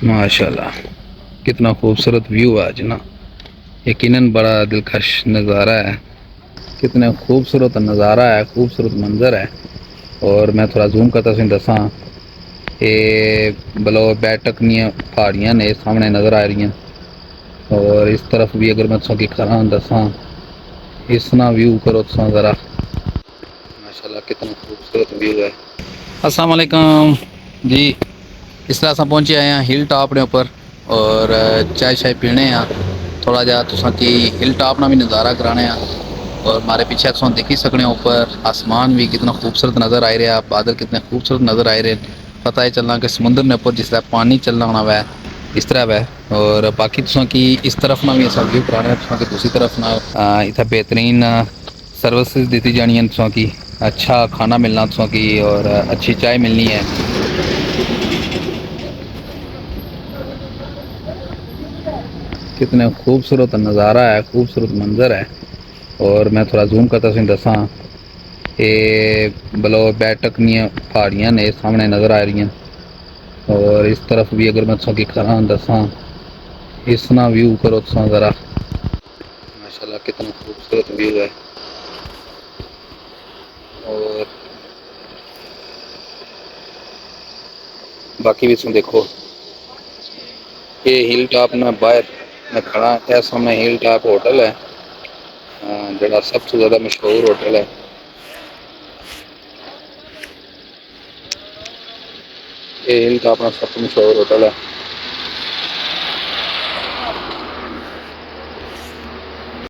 ماشاءاللہ کتنا خوبصورت ویو ہے آج نا، یقیناً بڑا دلکش نظارہ ہے، کتنے خوبصورت نظارہ ہے، خوبصورت منظر ہے۔ اور میں تھوڑا زوم کرتا سی دساں، یہ بلو بیٹک پہاڑیاں نے سامنے نظر آ رہی ہیں، اور اس طرف بھی اگر میں تھوڑی کراں دساں، اس طرح ویو کرو تو ذرا ماشاءاللہ کتنا خوبصورت ویو ہے۔ السلام علیکم جی، اس طرح سے پہنچے آئے ہیں ہل ٹاپ نے اوپر، اور چائے شائے پینے ہیں، تھوڑا جہا تو کہ ہل ٹاپ نا بھی نظارہ کرانے ہیں، اور ہمارے پیچھے تو دیکھ ہی سکنے اوپر آسمان بھی کتنا خوبصورت نظر آ رہا ہے، بادل کتنے خوبصورت نظر آ رہے ہیں، پتہ ہی چلنا کہ سمندر نے اوپر جس طرح پانی چلنا ہونا ہے اس طرح ہے۔ اور باقی تو کہ اس طرف نہ بھی ایسا ویو کرانے کہ دوسری طرف نہ اتنا بہترین سروسز دیتی جانی ہیں، تو کہ اچھا کھانا ملنا تو کہ اور اچھی چائے ملنی ہے۔ کتنے خوبصورت نظارہ ہے، خوبصورت منظر ہے۔ اور میں تھوڑا زوم کرتا سی دساں، یہ بلو بیٹک پہاڑیاں نے سامنے نظر آ رہی ہیں، اور اس طرف بھی اگر میں تھوڑی کراں دساں، اس طرح ویو کرو تو ذرا ماشاءاللہ کتنا خوبصورت ویو ہے۔ اور باقی بھی تم دیکھو، یہ ہل ٹاپ نہ باہر میں کھڑا، اس سامنے ہل ٹاپ ہوٹل ہے جڑا سب سے زیادہ مشہور ہوٹل ہے۔ یہ ہل ٹاپ اپنا سب سے مشہور ہوٹل ہے۔